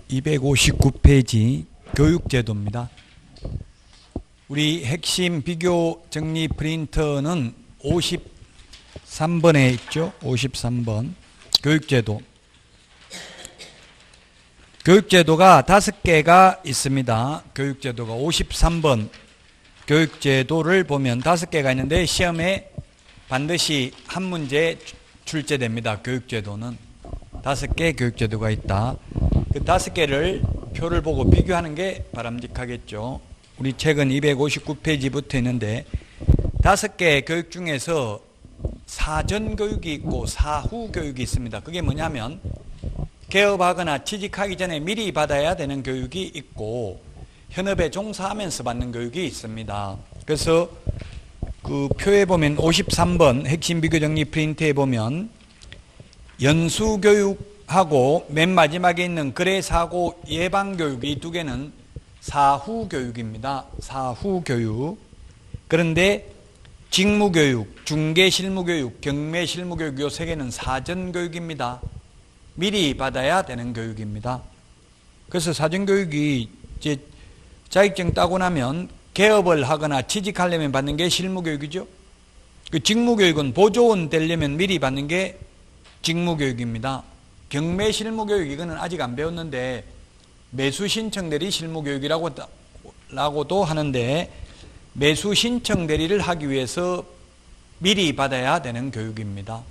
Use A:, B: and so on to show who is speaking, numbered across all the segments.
A: 259페이지 교육제도입니다. 우리 핵심 비교 정리 프린터는 53번에 있죠. 53번 교육제도. 교육제도가 5개가 있습니다. 교육제도가 53번 교육제도를 보면 5개가 있는데 시험에 반드시 한 문제 출제됩니다. 교육제도는 5개 교육제도가 있다. 그 5개를 표를 보고 비교하는 게 바람직하겠죠. 우리 책은 259페이지부터 있는데 5개 교육 중에서 사전 교육이 있고 사후 교육이 있습니다. 그게 뭐냐면 개업하거나 취직하기 전에 미리 받아야 되는 교육이 있고 현업에 종사하면서 받는 교육이 있습니다. 그래서 그 표에 보면 53번 핵심 비교 정리 프린트에 보면 연수교육하고 맨 마지막에 있는 거래사고 예방교육 이 2개는 사후교육입니다. 사후교육. 그런데 직무교육, 중개실무교육, 경매실무교육 이 3개는 사전교육입니다. 미리 받아야 되는 교육입니다. 그래서 사전교육이 이제 자격증 따고 나면 개업을 하거나 취직하려면 받는 게 실무교육이죠. 그 직무교육은 보조원 되려면 미리 받는 게 직무교육입니다. 경매실무교육 이거는 아직 안 배웠는데 매수신청대리 실무교육이라고도 하는데 매수신청대리를 하기 위해서 미리 받아야 되는 교육입니다.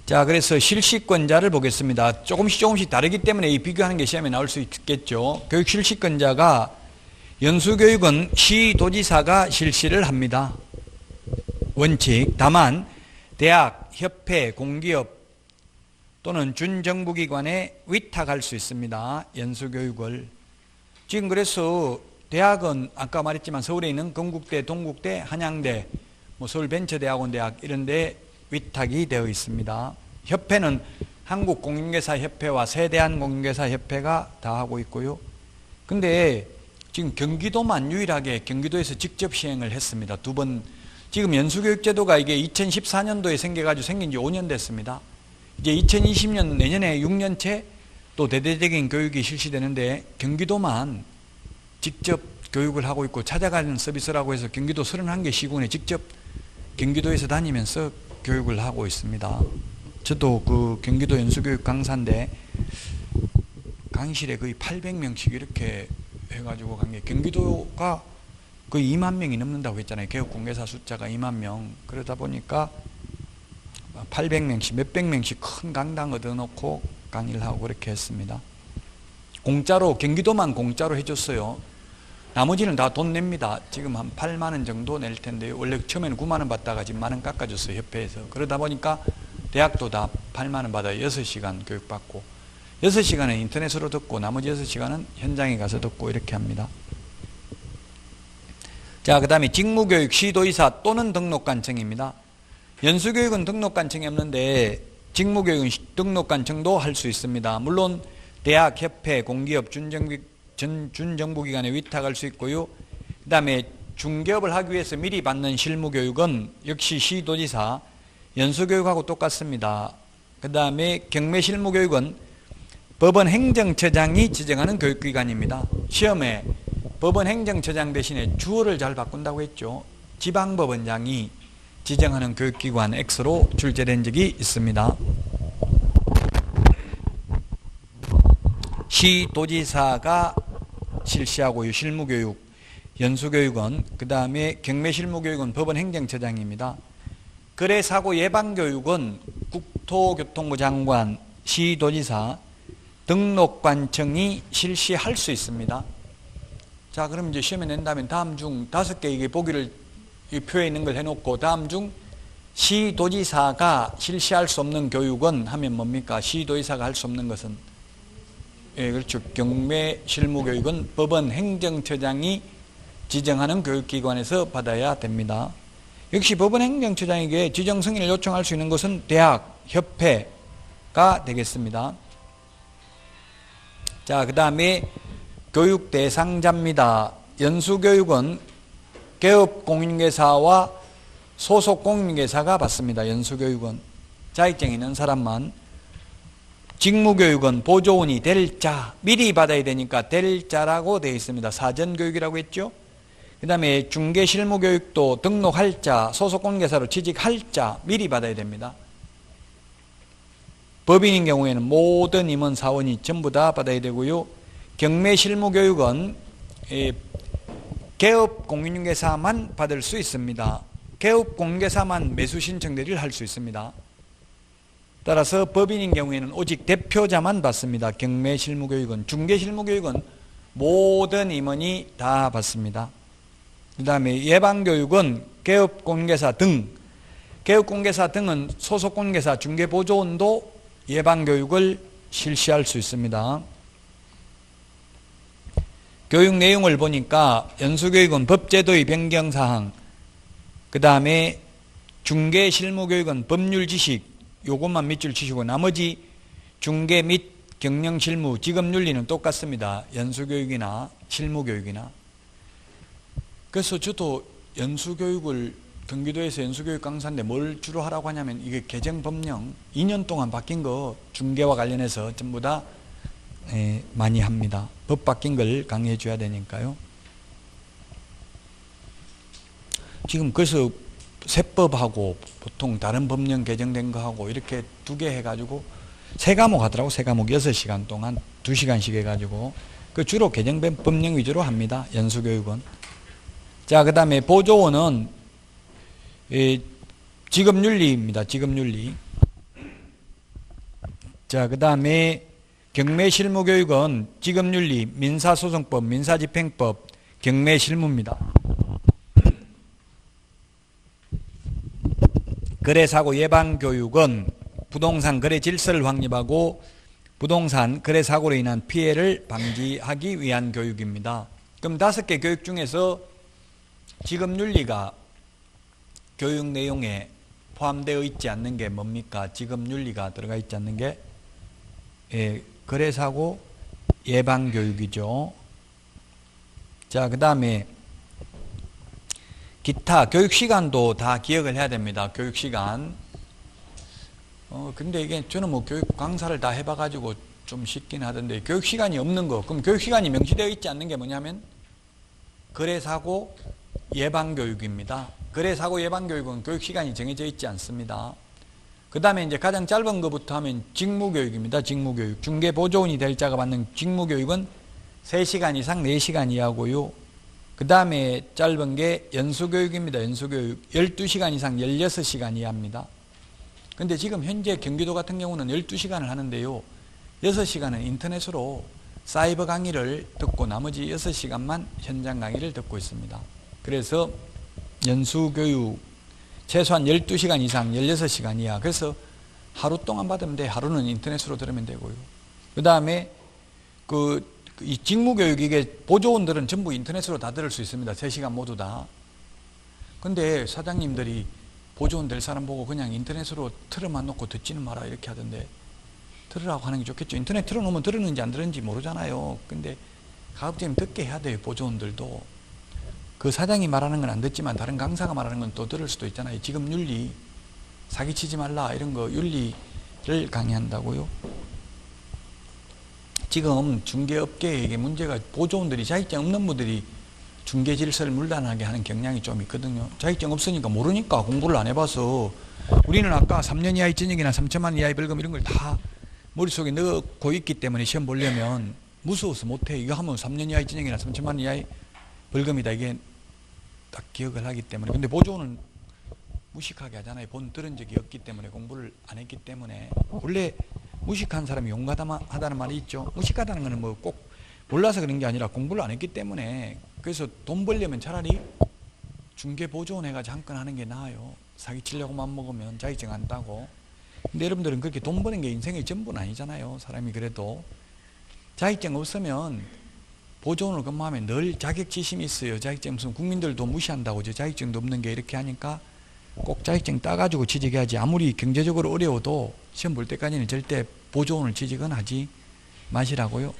A: 자, 그래서 실시권자를 보겠습니다. 조금씩 다르기 때문에 이 비교하는 게 시험에 나올 수 있겠죠. 교육 실시권자가 연수교육은 시도지사가 실시를 합니다. 원칙. 다만 대학, 협회, 공기업 또는 준정부기관에 위탁할 수 있습니다. 연수교육을. 지금 그래서 대학은 아까 말했지만 서울에 있는 건국대, 동국대, 한양대, 서울벤처대학원대학 이런 데 위탁이 되어 있습니다. 협회는 한국공인중개사협회와 세대한공인중개사협회가 다 하고 있고요. 근데 지금 경기도만 유일하게 경기도에서 직접 시행을 했습니다. 2번. 지금 연수교육제도가 이게 2014년도에 생긴 지 5년 됐습니다. 이제 2020년 내년에 6년째 또 대대적인 교육이 실시되는데 경기도만 직접 교육을 하고 있고 찾아가는 서비스라고 해서 경기도 31개 시군에 직접 경기도에서 다니면서 교육을 하고 있습니다. 저도 그 경기도 연수교육 강사인데 강의실에 거의 800명씩 이렇게 해가지고 간 게 경기도가 거의 2만 명이 넘는다고 했잖아요. 개업공개사 숫자가 2만 명. 그러다 보니까 800명씩 몇백 명씩 큰 강당 얻어놓고 강의를 하고 그렇게 했습니다. 공짜로 경기도만 공짜로 해줬어요. 나머지는 다 돈 냅니다. 지금 한 8만 원 정도 낼 텐데요. 원래 처음에는 9만 원 받다가 지금 만 원 깎아줬어요. 협회에서. 그러다 보니까 대학도 다 8만 원 받아요. 6시간 교육받고 6시간은 인터넷으로 듣고 나머지 6시간은 현장에 가서 듣고 이렇게 합니다. 자, 그 다음에 직무교육 시도의사 또는 등록관청입니다. 연수교육은 등록관청이 없는데 직무교육은 등록관청도 할 수 있습니다. 물론 대학, 협회, 공기업, 준정부기관에 위탁할 수 있고요. 그 다음에 중개업을 하기 위해서 미리 받는 실무교육은 역시 시도지사, 연수교육하고 똑같습니다. 그 다음에 경매실무교육은 법원행정처장이 지정하는 교육기관입니다. 시험에 법원행정처장 대신에 주어를 잘 바꾼다고 했죠. 지방법원장이 지정하는 교육기관 X로 출제된 적이 있습니다. 시도지사가 실시하고 실무교육, 연수교육은 그 다음에 경매실무교육은 법원행정처장입니다. 거래사고 예방교육은 국토교통부 장관, 시도지사, 등록관청이 실시할 수 있습니다. 자, 그럼 이제 시험에 낸다면 다음 중 5개 이게 보기를 이 표에 있는 걸 해놓고 다음 중 시도지사가 실시할 수 없는 교육은 하면 뭡니까? 시도지사가 할 수 없는 것은 예, 그렇죠. 경매실무교육은 법원행정처장이 지정하는 교육기관에서 받아야 됩니다. 역시 법원행정처장에게 지정 승인을 요청할 수 있는 것은 대학, 협회가 되겠습니다. 자, 그 다음에 교육 대상자입니다. 연수교육은 개업공인중개사와 소속공인중개사가 받습니다. 연수교육은 자격증 있는 사람만. 직무교육은 보조원이 될 자, 미리 받아야 되니까 될 자라고 되어 있습니다. 사전교육이라고 했죠. 그 다음에 중개실무교육도 등록할 자, 소속공개사로 취직할 자, 미리 받아야 됩니다. 법인인 경우에는 모든 임원 사원이 전부 다 받아야 되고요. 경매실무교육은 개업공인중개사만 받을 수 있습니다. 개업공인중개사만 매수신청대리를 할 수 있습니다. 따라서 법인인 경우에는 오직 대표자만 받습니다. 경매실무교육은. 중개실무교육은 모든 임원이 다 받습니다. 그 다음에 예방교육은 개업공인중개사 등, 개업공인중개사 등은 소속공인중개사 중개보조원도 예방교육을 실시할 수 있습니다. 교육 내용을 보니까 연수교육은 법제도의 변경사항, 그 다음에 중개실무교육은 법률지식, 요것만 밑줄 치시고 나머지 중개 및 경영실무, 직업윤리는 똑같습니다. 연수교육이나 실무교육이나. 그래서 저도 연수교육을 경기도에서 연수교육 강사인데 뭘 주로 하라고 하냐면 이게 개정법령 2년 동안 바뀐 거 중개와 관련해서 전부 다 많이 합니다. 법 바뀐 걸 강의해 줘야 되니까요. 지금 그래서 세법하고 보통 다른 법령 개정된 거 하고 이렇게 2개 해가지고 3과목 하더라고. 3과목 6시간 동안 2시간씩 해가지고 그 주로 개정된 법령 위주로 합니다. 연수교육은. 자, 그 다음에 보조원은 직업윤리입니다. 직업윤리. 자, 그 다음에 경매실무교육은 직업윤리, 민사소송법, 민사집행법, 경매실무입니다. 거래사고 예방교육은 부동산 거래 질서를 확립하고 부동산 거래사고로 인한 피해를 방지하기 위한 교육입니다. 그럼 5개 교육 중에서 직업윤리가 교육 내용에 포함되어 있지 않는 게 뭡니까? 직업윤리가 들어가 있지 않는 게 거래사고 예방교육이죠. 자, 그 다음에 기타 교육시간도 다 기억을 해야 됩니다. 교육시간. 근데 이게 저는 뭐 교육 강사를 다 해봐가지고 좀 쉽긴 하던데 교육시간이 없는 거. 그럼 교육시간이 명시되어 있지 않는 게 뭐냐면 거래사고 예방교육입니다. 거래사고 예방교육은 교육시간이 정해져 있지 않습니다. 그 다음에 이제 가장 짧은 것부터 하면 직무교육입니다. 직무교육. 중개보조원이 될 자가 받는 직무교육은 3시간 이상 4시간 이하고요. 그 다음에 짧은 게 연수교육입니다. 연수교육. 12시간 이상 16시간 이하입니다. 근데 지금 현재 경기도 같은 경우는 12시간을 하는데요. 6시간은 인터넷으로 사이버 강의를 듣고 나머지 6시간만 현장 강의를 듣고 있습니다. 그래서 연수교육 최소한 12시간 이상 16시간 이하. 그래서 하루 동안 받으면 돼. 하루는 인터넷으로 들으면 되고요. 그 다음에 이 직무교육 이게 보조원들은 전부 인터넷으로 다 들을 수 있습니다. 3시간 모두 다. 근데 사장님들이 보조원 될 사람 보고 그냥 인터넷으로 틀어만 놓고 듣지는 마라 이렇게 하던데 들으라고 하는 게 좋겠죠. 인터넷 틀어놓으면 들었는지 안 들었는지 모르잖아요. 근데 가급적이면 듣게 해야 돼요. 보조원들도. 그 사장이 말하는 건 안 듣지만 다른 강사가 말하는 건 또 들을 수도 있잖아요. 지금 윤리, 사기치지 말라 이런 거 윤리를 강의한다고요. 지금 중개업계에 이게 문제가 보조원들이 자격증 없는 분들이 중개 질서를 물단하게 하는 경향이 좀 있거든요. 자격증 없으니까 모르니까 공부를 안 해봐서 우리는 아까 3년 이하의 징역이나 3천만 원 이하의 벌금 이런 걸 다 머릿속에 넣고 있기 때문에 시험 보려면 무서워서 못해. 이거 하면 3년 이하의 징역이나 3천만 원 이하의 벌금이다. 이게 딱 기억을 하기 때문에. 근데 보조원은 무식하게 하잖아요. 들은 적이 없기 때문에 공부를 안 했기 때문에. 원래 무식한 사람이 용감하다는 말이 있죠. 무식하다는 거는 뭐 꼭 몰라서 그런 게 아니라 공부를 안 했기 때문에. 그래서 돈 벌려면 차라리 중개보조원 해가지고 한 건 하는 게 나아요. 사기치려고만 먹으면 자격증 안 따고. 근데 여러분들은 그렇게 돈 버는 게 인생의 전부는 아니잖아요. 사람이 그래도. 자격증 없으면 보조원을 근무하면 늘 자격지심이 있어요. 자격증 없으면 국민들도 무시한다고. 자격증도 없는 게 이렇게 하니까 꼭 자격증 따가지고 취직해야지. 아무리 경제적으로 어려워도 시험 볼 때까지는 절대 보조원을 취직은 하지 마시라고요.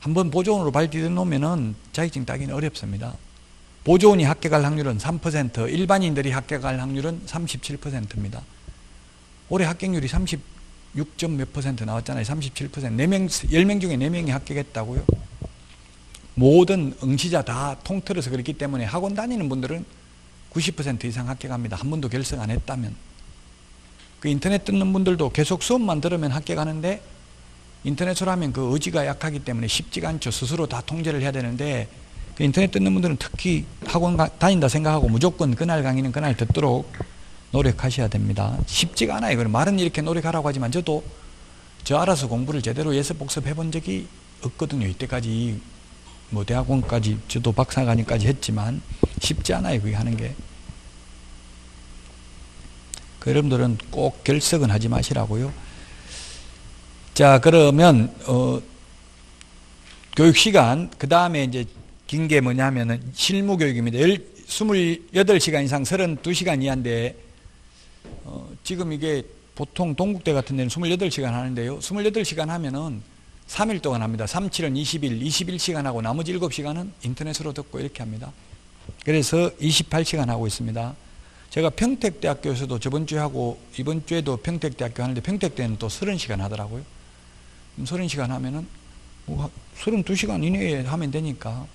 A: 한번 보조원으로 발 디뎌놓으면 자격증 따기는 어렵습니다. 보조원이 합격할 확률은 3%, 일반인들이 합격할 확률은 37%입니다. 올해 합격률이 6점 몇 퍼센트 나왔잖아요. 37%. 4명, 10명 중에 4명이 합격했다고요. 모든 응시자 다 통틀어서 그렇기 때문에 학원 다니는 분들은 90% 이상 합격합니다. 한 번도 결석 안 했다면. 그 인터넷 듣는 분들도 계속 수업만 들으면 합격하는데 인터넷으로 하면 그 의지가 약하기 때문에 쉽지가 않죠. 스스로 다 통제를 해야 되는데 그 인터넷 듣는 분들은 특히 학원 다닌다 생각하고 무조건 그날 강의는 그날 듣도록 노력하셔야 됩니다. 쉽지가 않아요. 그럼 말은 이렇게 노력하라고 하지만 저도 저 알아서 공부를 제대로 예습 복습해 본 적이 없거든요. 이때까지 뭐 대학원까지 저도 박사과정까지 했지만 쉽지 않아요. 그게 하는 게. 그 여러분들은 꼭 결석은 하지 마시라고요. 자, 그러면 교육 시간 그 다음에 이제 긴 게 뭐냐면은 실무 교육입니다. 28시간 이상 32시간 이하인데 지금 이게 보통 동국대 같은 데는 28시간 하는데요. 28시간 하면은 3일 동안 합니다. 3, 7은 20일, 21시간 하고 나머지 7시간은 인터넷으로 듣고 이렇게 합니다. 그래서 28시간 하고 있습니다. 제가 평택대학교에서도 저번 주에 하고 이번 주에도 평택대학교 하는데 평택대는 또 30시간 하더라고요. 30시간 하면은 32시간 이내에 하면 되니까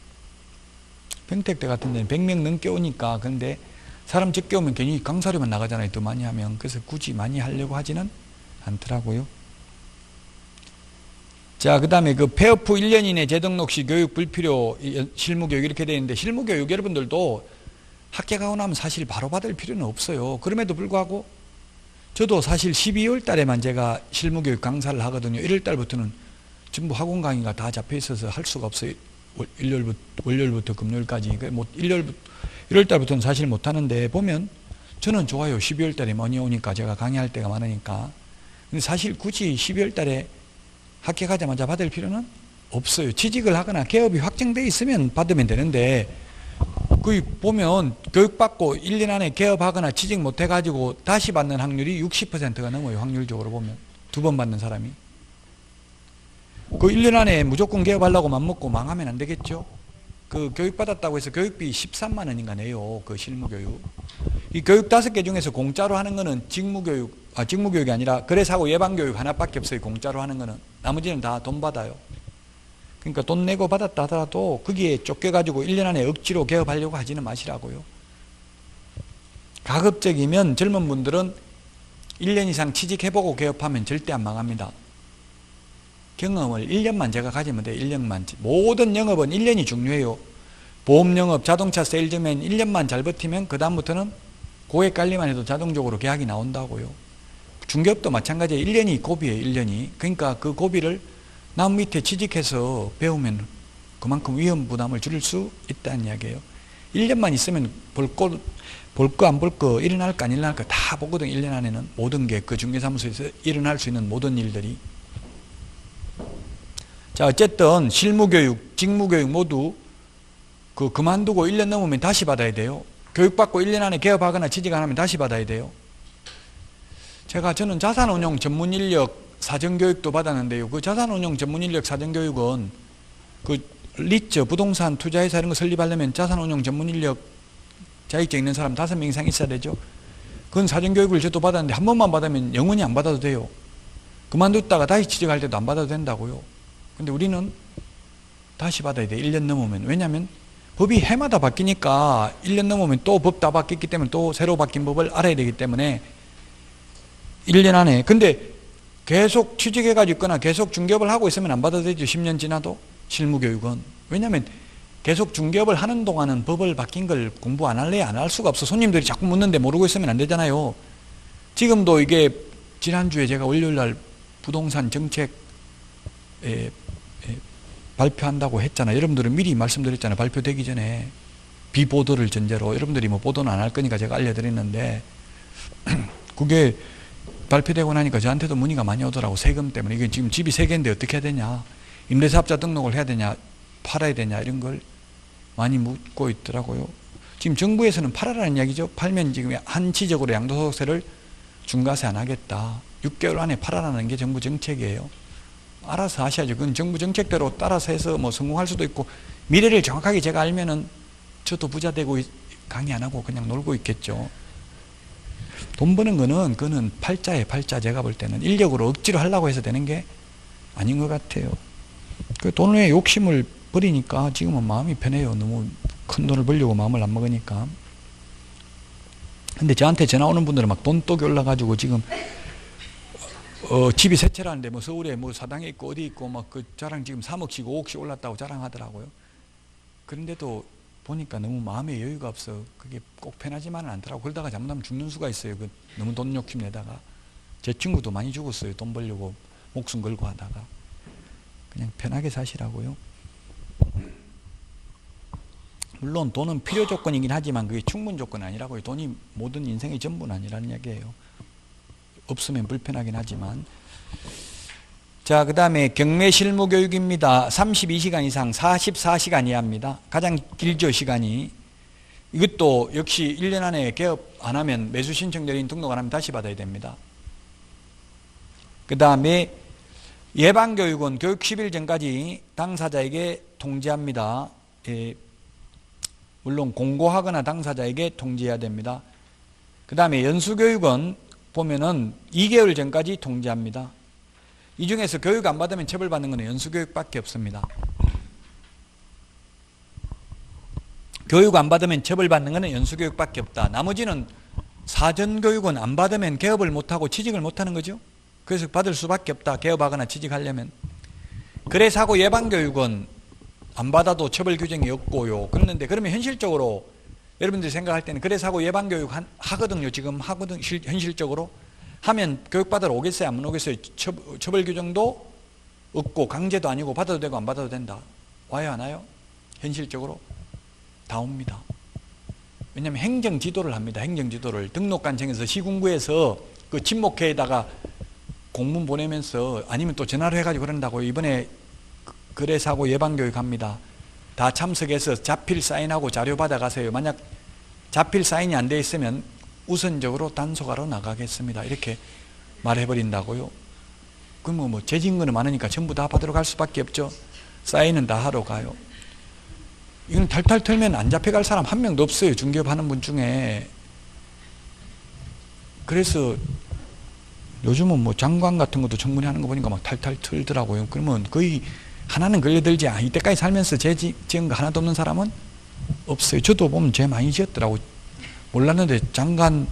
A: 평택대 같은 데는 100명 넘게 오니까 근데 사람 적게 오면 괜히 강사료만 나가잖아요. 더 많이 하면. 그래서 굳이 많이 하려고 하지는 않더라고요. 자, 그 다음에 그 폐업 후 1년 이내 재등록 시 교육 불필요 실무교육 이렇게 되어 있는데 실무교육 여러분들도 합격하고 나면 사실 바로 받을 필요는 없어요. 그럼에도 불구하고 저도 사실 12월 달에만 제가 실무교육 강사를 하거든요. 1월 달부터는 전부 학원 강의가 다 잡혀 있어서 할 수가 없어요. 월요일부터 금요일까지. 1월 달부터는 사실 못 하는데 보면 저는 좋아요. 12월 달에 많이 오니까 제가 강의할 때가 많으니까. 근데 사실 굳이 12월 달에 합격하자마자 받을 필요는 없어요. 취직을 하거나 개업이 확정돼 있으면 받으면 되는데 그 보면 교육받고 1년 안에 개업하거나 취직 못 해가지고 다시 받는 확률이 60%가 넘어요. 확률적으로 보면. 2번 받는 사람이. 그 1년 안에 무조건 개업하려고 맘먹고 망하면 안 되겠죠. 그 교육받았다고 해서 교육비 13만 원인가 내요. 그 실무교육. 이 교육 5개 중에서 공짜로 하는 거는 직무교육이 아니라 거래사고 예방교육 하나밖에 없어요. 공짜로 하는 거는. 나머지는 다 돈 받아요. 그러니까 돈 내고 받았다 하더라도 거기에 쫓겨가지고 1년 안에 억지로 개업하려고 하지는 마시라고요. 가급적이면 젊은 분들은 1년 이상 취직해보고 개업하면 절대 안 망합니다. 경험을 1년만 제가 가지면 돼요. 1년만. 모든 영업은 1년이 중요해요. 보험영업, 자동차 세일즈맨 1년만 잘 버티면 그 다음부터는 고객 관리만 해도 자동적으로 계약이 나온다고요. 중개업도 마찬가지예요. 1년이 고비예요. 1년이. 그러니까 그 고비를 남 밑에 취직해서 배우면 그만큼 위험 부담을 줄일 수 있다는 이야기예요. 1년만 있으면 볼 거 안 볼 거 일어날까 안 일어날까 다 보거든. 1년 안에는 모든 게 그 중개사무소에서 일어날 수 있는 모든 일들이. 자, 어쨌든 실무교육, 직무교육 모두 그만두고 1년 넘으면 다시 받아야 돼요. 교육받고 1년 안에 개업하거나 취직 안 하면 다시 받아야 돼요. 저는 자산운용 전문인력 사전교육도 받았는데요. 그 자산운용 전문인력 사전교육은 그 리츠, 부동산 투자회사 이런 거 설립하려면 자산운용 전문인력 자격증 있는 사람 5명 이상 있어야 되죠. 그건 사전교육을 저도 받았는데 한 번만 받으면 영원히 안 받아도 돼요. 그만뒀다가 다시 취직할 때도 안 받아도 된다고요. 근데 우리는 다시 받아야 돼. 1년 넘으면. 왜냐하면 법이 해마다 바뀌니까 1년 넘으면 또 법 다 바뀌었기 때문에 또 새로 바뀐 법을 알아야 되기 때문에 1년 안에. 근데 계속 취직해가지고 있거나 계속 중개업을 하고 있으면 안 받아도 되죠. 10년 지나도 실무교육은. 왜냐하면 계속 중개업을 하는 동안은 법을 바뀐 걸 공부 안 할래 안 할 수가 없어. 손님들이 자꾸 묻는데 모르고 있으면 안 되잖아요. 지금도 이게 지난주에 제가 월요일날 부동산 정책 발표한다고 했잖아요. 여러분들은 미리 말씀드렸잖아요. 발표되기 전에 비보도를 전제로. 여러분들이 뭐 보도는 안 할 거니까 제가 알려드렸는데 그게 발표되고 나니까 저한테도 문의가 많이 오더라고. 세금 때문에. 이게 지금 집이 3개인데 어떻게 해야 되냐, 임대사업자 등록을 해야 되냐, 팔아야 되냐, 이런 걸 많이 묻고 있더라고요. 지금 정부에서는 팔아라는 이야기죠. 팔면 지금 한치적으로 양도소득세를 중과세 안 하겠다. 6개월 안에 팔아라는 게 정부 정책이에요. 알아서 하셔야죠. 그건 정부 정책대로 따라서 해서 뭐 성공할 수도 있고, 미래를 정확하게 제가 알면은 저도 부자 되고 강의 안 하고 그냥 놀고 있겠죠. 돈 버는 거는 그거는 팔자예요. 팔자. 제가 볼 때는 인력으로 억지로 하려고 해서 되는 게 아닌 것 같아요. 그 돈에 욕심을 버리니까 지금은 마음이 편해요. 너무 큰 돈을 벌려고 마음을 안 먹으니까. 근데 저한테 전화 오는 분들은 막 돈독이 올라가지고 지금 집이 세 채라는데 뭐 서울에 뭐 사당에 있고 어디 있고 막 그 자랑 지금 3억씩 5억씩 올랐다고 자랑하더라고요. 그런데도 보니까 너무 마음에 여유가 없어. 그게 꼭 편하지만은 않더라고. 그러다가 잘못하면 죽는 수가 있어요. 그 너무 돈 욕심 내다가. 제 친구도 많이 죽었어요. 돈 벌려고 목숨 걸고 하다가. 그냥 편하게 사시라고요. 물론 돈은 필요 조건이긴 하지만 그게 충분 조건은 아니라고요. 돈이 모든 인생의 전부는 아니라는 얘기예요. 없으면 불편하긴 하지만. 자, 그 다음에 경매 실무 교육입니다. 32시간 이상 44시간 이하입니다. 가장 길죠, 시간이. 이것도 역시 1년 안에 개업 안 하면 매수 신청 내린 등록 안 하면 다시 받아야 됩니다. 그 다음에 예방교육은 교육 10일 전까지 당사자에게 통지합니다. 예, 물론 공고하거나 당사자에게 통지해야 됩니다. 그 다음에 연수교육은 보면은 2개월 전까지 통지합니다. 이 중에서 교육 안 받으면 처벌받는 것은 연수교육밖에 없습니다. 교육 안 받으면 처벌받는 것은 연수교육밖에 없다. 나머지는 사전교육은 안 받으면 개업을 못하고 취직을 못하는 거죠. 그래서 받을 수밖에 없다. 개업하거나 취직하려면. 거래사고 예방교육은 안 받아도 처벌 규정이 없고요. 그런데 그러면 현실적으로 여러분들이 생각할 때는 거래사고 예방교육 하거든요. 지금 하거든. 현실적으로. 하면 교육받으러 오겠어요? 안 오겠어요? 처벌 규정도 없고 강제도 아니고 받아도 되고 안 받아도 된다. 와요? 안 와요? 현실적으로? 다 옵니다. 왜냐하면 행정지도를 합니다. 행정지도를. 등록관청에서 시군구에서 그 친목회에다가 공문 보내면서 아니면 또 전화로 해가지고 그런다고 이번에 거래사고 예방교육 합니다. 다 참석해서 자필 사인하고 자료 받아가세요. 만약 자필 사인이 안 돼 있으면 우선적으로 단속하러 나가겠습니다. 이렇게 말해버린다고요. 그럼 뭐 재진거는 많으니까 전부 다 받으러 갈 수밖에 없죠. 사인은 다 하러 가요. 이건 탈탈 털면 안 잡혀갈 사람 한 명도 없어요. 중개업 하는 분 중에. 그래서 요즘은 뭐 장관 같은 것도 청문회 하는 거 보니까 막 탈탈 털더라고요. 그러면 거의 하나는 걸려들지. 이때까지 살면서 죄 지은 거 하나도 없는 사람은 없어요. 저도 보면 죄 많이 지었더라고요. 몰랐는데 장관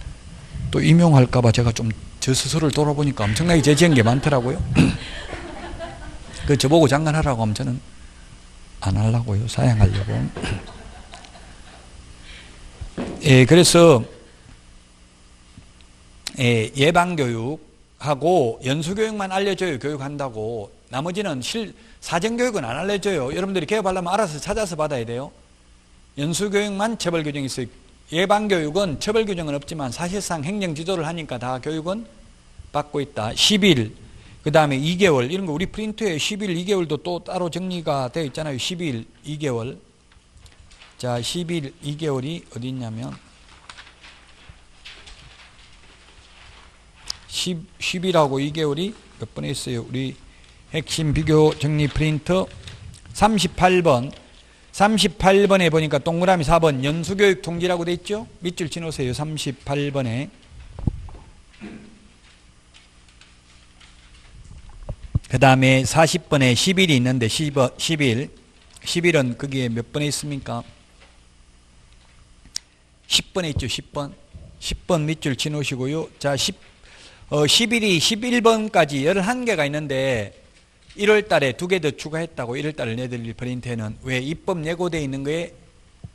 A: 또 임용할까봐 제가 좀 저 스스로를 돌아보니까 엄청나게 죄 지은 게 많더라고요. 그 저보고 장관 하라고 하면 저는 안 하려고요. 사양하려고. 예, 그래서 예방교육하고 연수교육만 알려줘요. 교육한다고. 나머지는 사전교육은 안 알려줘요. 여러분들이 개업하려면 알아서 찾아서 받아야 돼요. 연수교육만 처벌 규정이 있어요. 예방교육은 처벌 규정은 없지만 사실상 행정지도를 하니까 다 교육은 받고 있다. 10일, 그 다음에 2개월, 이런 거 우리 프린트에 10일, 2개월도 또 따로 정리가 되어 있잖아요. 10일, 2개월. 자, 10일, 2개월이 어디 있냐면 10일하고 2개월이 몇 번에 있어요. 우리 핵심 비교 정리 프린트 38번. 38번에 보니까 동그라미 4번 연수교육 통지라고 돼 있죠? 밑줄 치놓으세요. 38번에. 그 다음에 40번에 10일이 있는데 10일. 10일은 거기에 몇 번에 있습니까? 10번에 있죠. 10번. 10번 밑줄 치놓으시고요. 자, 10일이 11번까지 11개가 있는데 1월 달에 2개 더 추가했다고. 1월 달에 내드릴 프린트에는 왜 입법 예고되어 있는 거에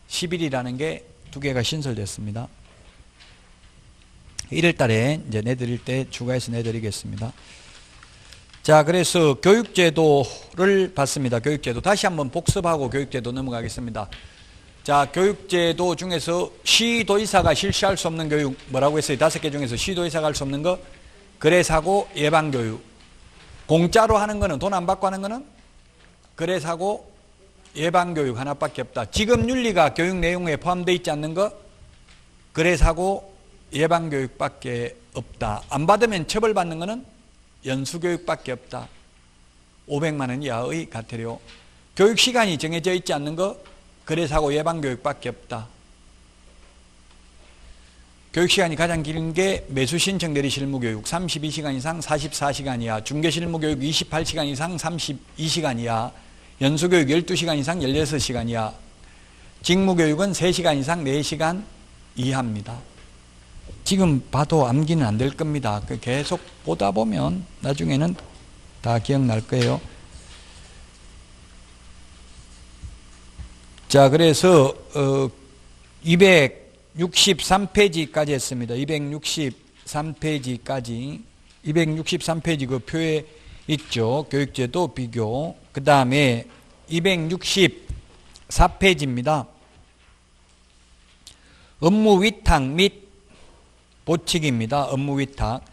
A: 10일이라는 게 2개가 신설됐습니다. 1월 달에 이제 내드릴 때 추가해서 내드리겠습니다. 자, 그래서 교육제도를 봤습니다. 교육제도. 다시 한번 복습하고 교육제도 넘어가겠습니다. 자, 교육제도 중에서 시도의사가 실시할 수 없는 교육 뭐라고 했어요? 5개 중에서 시도의사가 할 수 없는 거 거래사고 예방교육. 공짜로 하는 거는 돈 안 받고 하는 거는 거래사고 예방교육 하나밖에 없다. 지급윤리가 교육 내용에 포함되어 있지 않는 거 거래사고 예방교육밖에 없다. 안 받으면 처벌받는 거는 연수교육밖에 없다. 500만 원 이하의 과태료. 교육시간이 정해져 있지 않는 거 거래사고 예방교육밖에 없다. 교육시간이 가장 긴 게 매수신청 대리 실무교육 32시간 이상 44시간 이하, 중개실무교육 28시간 이상 32시간 이하, 연수교육 12시간 이상 16시간 이하, 직무교육은 3시간 이상 4시간 이하입니다. 지금 봐도 암기는 안 될 겁니다. 계속 보다 보면 나중에는 다 기억날 거예요. 자, 그래서 263페이지까지 했습니다. 263페이지 그 표에 있죠. 교육제도 비교. 그 다음에 264페이지입니다. 업무 위탁 및 보칙입니다. 업무 위탁.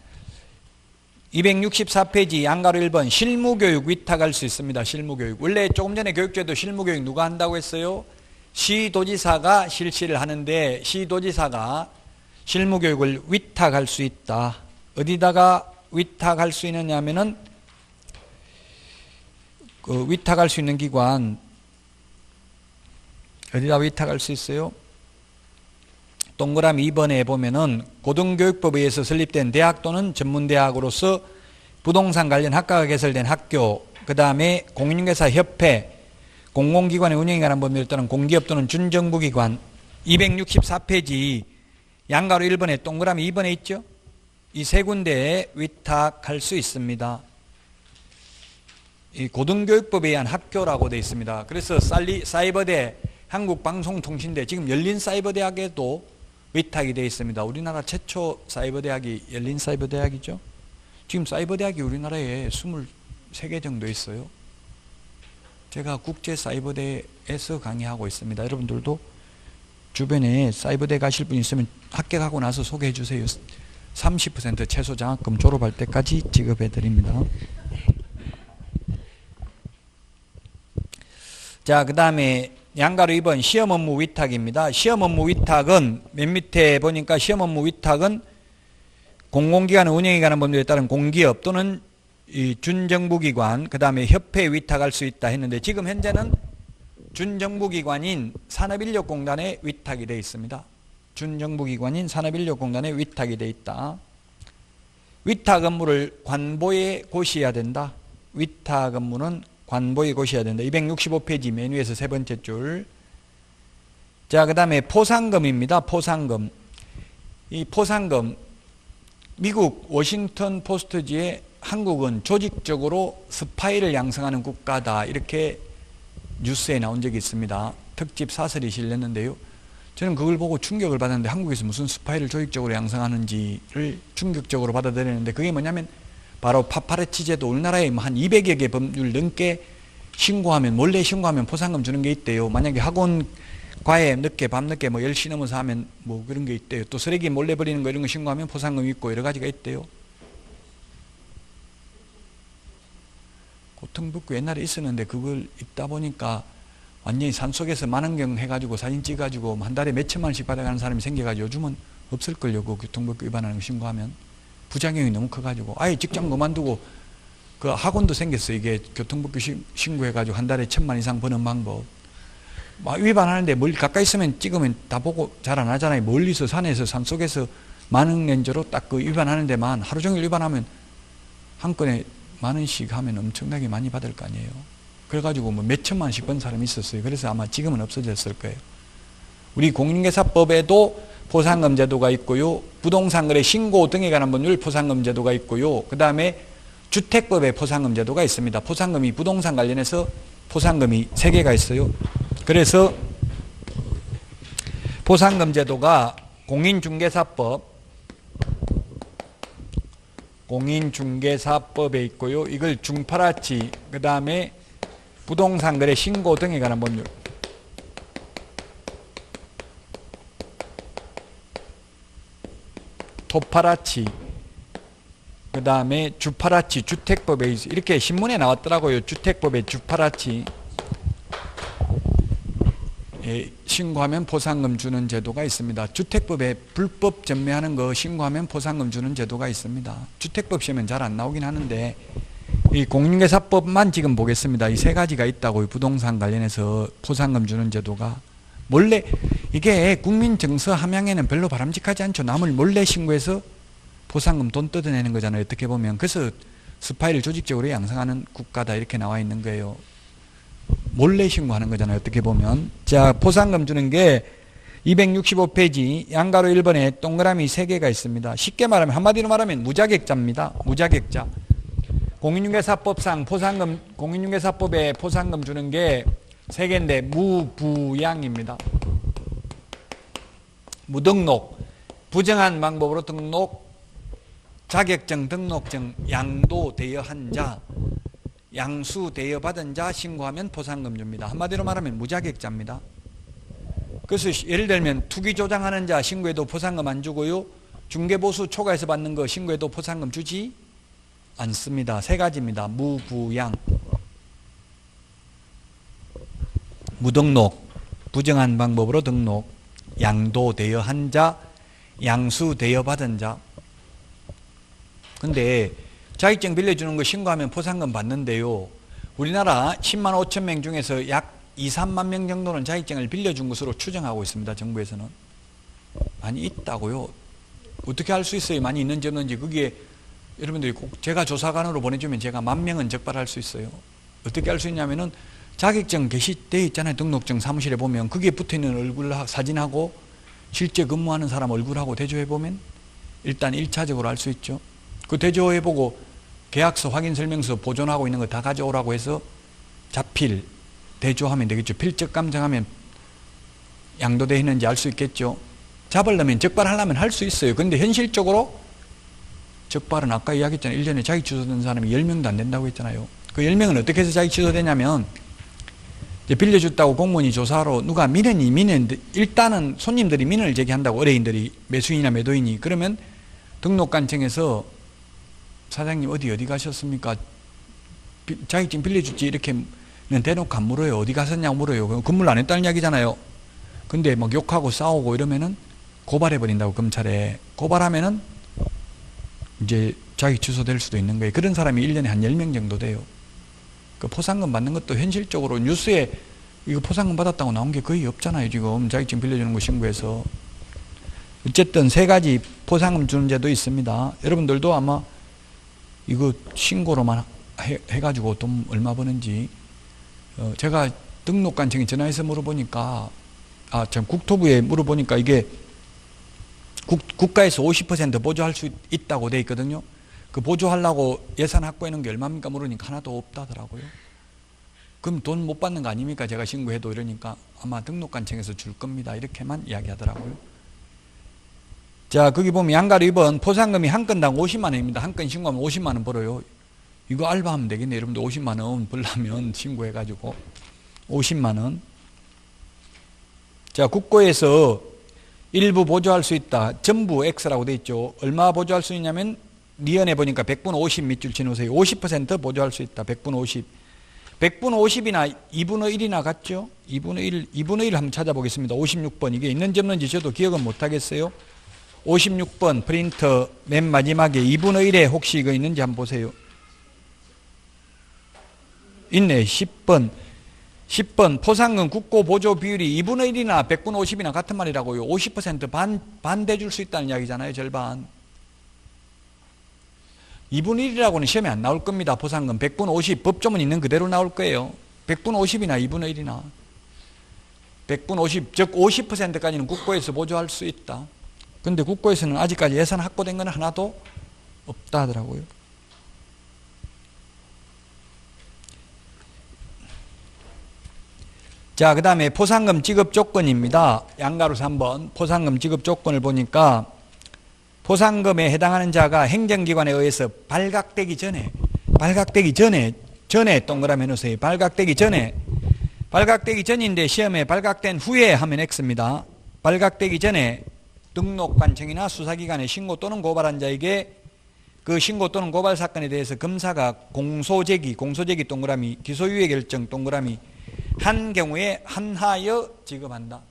A: 264페이지 양가로 1번 실무교육 위탁할 수 있습니다. 실무교육. 원래 조금 전에 교육제도 실무교육 누가 한다고 했어요? 시도지사가 실시를 하는데 시도지사가 실무교육을 위탁할 수 있다. 어디다가 위탁할 수 있느냐 하면은 그 위탁할 수 있는 기관 어디다 위탁할 수 있어요? 동그라미 2번에 보면은 고등교육법에 의해서 설립된 대학 또는 전문대학으로서 부동산 관련 학과가 개설된 학교, 그 다음에 공인중개사협회, 공공기관의 운영에 관한 법률에 따른 공기업 또는 준정부기관. 264페이지 양가로 1번에 동그라미 2번에 있죠? 이 세 군데에 위탁할 수 있습니다. 이 고등교육법에 의한 학교라고 되어 있습니다. 그래서 사이버대, 한국방송통신대, 지금 열린사이버대학에도 위탁이 되어 있습니다. 우리나라 최초 사이버대학이 열린사이버대학이죠. 지금 사이버대학이 우리나라에 23개 정도 있어요. 제가 국제사이버대에서 강의하고 있습니다. 여러분들도 주변에 사이버대 가실 분 있으면 합격하고 나서 소개해 주세요. 30% 최소 장학금 졸업할 때까지 지급해 드립니다. 자, 그 다음에 양가로 2번 시험 업무 위탁입니다. 시험 업무 위탁은 맨 밑에 보니까 시험 업무 위탁은 공공기관 운영에 관한 법률에 따른 공기업 또는 이 준정부기관, 그 다음에 협회에 위탁할 수 있다 했는데 지금 현재는 준정부기관인 산업인력공단에 위탁이 되어 있습니다. 준정부기관인 산업인력공단에 위탁이 되어 있다. 위탁 업무를 관보에 고시해야 된다. 위탁 업무는 관보에 고시해야 된다. 265페이지 메뉴에서 세 번째 줄. 자, 그 다음에 포상금입니다. 포상금. 이 포상금, 미국 워싱턴 포스트지에 한국은 조직적으로 스파이를 양성하는 국가다. 이렇게 뉴스에 나온 적이 있습니다. 특집 사설이 실렸는데요. 저는 그걸 보고 충격을 받았는데 한국에서 무슨 스파이를 조직적으로 양성하는지를 충격적으로 받아들였는데 그게 뭐냐면 바로 파파라치 제도. 우리나라에 한 200여 개 법률 넘게 신고하면, 몰래 신고하면 포상금 주는 게 있대요. 만약에 학원 과외 늦게, 밤늦게 뭐 10시 넘어서 하면 뭐 그런 게 있대요. 또 쓰레기 몰래 버리는 거 이런 거 신고하면 포상금 있고 여러 가지가 있대요. 고통북구 옛날에 있었는데 그걸 읽다 보니까 완전히 산속에서 만원경 해가지고 사진 찍어가지고 한 달에 몇천만 원씩 받아가는 사람이 생겨가지고 요즘은 없을걸요. 그 교통법규 위반하는 거 신고하면. 부작용이 너무 커가지고 아예 직장 그만두고 그 학원도 생겼어요. 이게 교통법규 신고해가지고 한 달에 1,000만 이상 버는 방법. 막 위반하는데 멀리 가까이 있으면 찍으면 다 보고 잘 안 하잖아요. 멀리서 산에서 산속에서 만원 렌즈로 딱 그 위반하는 데만 하루 종일 위반하면 한 건에 10,000원씩 하면 엄청나게 많이 받을 거 아니에요. 그래가지고 뭐 몇천만 원씩 번 사람이 있었어요. 그래서 아마 지금은 없어졌을 거예요. 우리 공인중개사법에도 포상금 제도가 있고요. 부동산 거래 신고 등에 관한 법률 포상금 제도가 있고요. 그 다음에 주택법에 포상금 제도가 있습니다. 포상금이 부동산 관련해서 포상금이 3개가 있어요. 그래서 포상금 제도가 공인중개사법에 있고요. 이걸 중파라치, 그 다음에 부동산 거래 신고 등에 관한 법률. 토파라치, 그 다음에 주파라치, 주택법에 이렇게 신문에 나왔더라고요. 주택법에 주파라치. 신고하면 포상금 주는 제도가 있습니다. 주택법에 불법 전매하는 거 신고하면 포상금 주는 제도가 있습니다. 주택법 시험은 잘 안 나오긴 하는데 이 공인중개사법만 지금 보겠습니다. 이 3가지가 있다고 부동산 관련해서 포상금 주는 제도가 몰래, 이게 국민 정서 함양에는 별로 바람직하지 않죠. 남을 몰래 신고해서 보상금 돈 뜯어내는 거잖아요. 어떻게 보면. 그래서 스파이를 조직적으로 양성하는 국가다 이렇게 나와 있는 거예요. 몰래 신고하는 거잖아요. 어떻게 보면. 자, 보상금 주는 게 265페이지 양가로 1번에 동그라미 3개가 있습니다. 쉽게 말하면, 한마디로 말하면 무자격자입니다. 무자격자. 공인중개사법상 보상금, 공인중개사법에 보상금 주는 게 3개인데 무부양입니다. 무등록, 부정한 방법으로 등록, 자격증, 등록증, 양도 대여한 자, 양수 대여받은 자 신고하면 보상금 줍니다. 한마디로 말하면 무자격자입니다. 그래서 예를 들면 투기 조장하는 자 신고해도 보상금 안 주고요. 중개보수 초과해서 받는 거 신고해도 보상금 주지 않습니다. 3가지입니다. 무부양, 무등록, 부정한 방법으로 등록, 양도 대여한 자, 양수 대여받은 자. 근데 자격증 빌려주는 거 신고하면 보상금 받는데요. 우리나라 10만 5천 명 중에서 약 2, 3만 명 정도는 자격증을 빌려준 것으로 추정하고 있습니다. 정부에서는. 많이 있다고요. 어떻게 알 수 있어요? 많이 있는지 없는지. 그게 여러분들이 꼭 제가 조사관으로 보내주면 제가 10,000명은 적발할 수 있어요. 어떻게 알 수 있냐면은 자격증 게시되어 있잖아요. 등록증 사무실에 보면 그게 붙어있는 얼굴 사진하고 실제 근무하는 사람 얼굴하고 대조해보면 일단 1차적으로 알 수 있죠. 그 대조해보고 계약서, 확인설명서 보존하고 있는 거 다 가져오라고 해서 자필, 대조하면 되겠죠. 필적 감정하면 양도되어 있는지 알 수 있겠죠. 잡으려면, 적발하려면 할 수 있어요. 근데 현실적으로 적발은 아까 이야기했잖아요. 1년에 자기 취소된 사람이 10명도 안 된다고 했잖아요. 그 10명은 어떻게 해서 자기 취소되냐면 이제 빌려줬다고 공무원이 조사하러 누가 일단은 손님들이 민원을 제기한다고, 의뢰인들이, 매수인이나 매도인이. 그러면 등록관청에서 사장님 어디 가셨습니까? 자격증 빌려줬지 이렇게는 대놓고 안 물어요. 어디 가셨냐고 물어요. 근무를 안 했다는 이야기잖아요. 근데 막 욕하고 싸우고 이러면은 고발해버린다고, 검찰에. 고발하면은 이제 자기 취소될 수도 있는 거예요. 그런 사람이 1년에 한 10명 정도 돼요. 그 포상금 받는 것도 현실적으로 뉴스에 이거 포상금 받았다고 나온 게 거의 없잖아요. 지금 자격증 빌려주는 거 신고해서. 어쨌든 3가지 포상금 주는 제도 있습니다. 여러분들도 아마 이거 신고로만 해가지고 돈 얼마 버는지, 제가 등록관청에 전화해서 물어보니까, 국토부에 물어보니까 이게 국가에서 50% 보조할 수 있다고 돼 있거든요. 그 보조하려고 예산 확보해놓은 게 얼마입니까? 물으니까 하나도 없다더라고요. 그럼 돈 못 받는 거 아닙니까? 제가 신고해도. 이러니까 아마 등록관청에서 줄 겁니다. 이렇게만 이야기하더라고요. 자, 거기 보면 양가로 2번 포상금이 한 건당 50만 원입니다. 한 건 신고하면 50만 원 벌어요. 이거 알바하면 되겠네. 여러분들 50만 원 벌려면 신고해가지고 50만 원. 자, 국고에서 일부 보조할 수 있다. 전부 X라고 돼 있죠. 얼마 보조할 수 있냐면 리언에 보니까 100분 50 밑줄 치놓으세요. 50% 보조할 수 있다. 100분 50. 100분 50이나 2분의 1이나 같죠? 2분의 1 한번 찾아보겠습니다. 56번. 이게 있는지 없는지 저도 기억은 못하겠어요. 56번 프린터 맨 마지막에 2분의 1에 혹시 이거 있는지 한번 보세요. 있네. 10번. 10번 포상금 국고 보조 비율이 2분의 1이나 100분 50이나 같은 말이라고요. 50% 반대 줄 수 있다는 이야기잖아요. 절반. 2분의 1이라고는 시험에 안 나올 겁니다. 보상금 100분 50 법조문 있는 그대로 나올 거예요. 100분 50이나 2분의 1이나 100분 50, 즉 50%까지는 국고에서 보조할 수 있다. 근데 국고에서는 아직까지 예산 확보된 건 하나도 없다 하더라고요. 자, 그 다음에 포상금 지급 조건입니다. 양가로 3번 포상금 지급 조건을 보니까 포상금에 해당하는 자가 행정기관에 의해서 발각되기 전에 동그라미 해놓으세요. 발각되기 전인데 시험에 발각된 후에 하면 X입니다. 발각되기 전에 등록관청이나 수사기관에 신고 또는 고발한 자에게 그 신고 또는 고발 사건에 대해서 검사가 공소제기 동그라미, 기소유예 결정 동그라미 한 경우에 한하여 지급한다.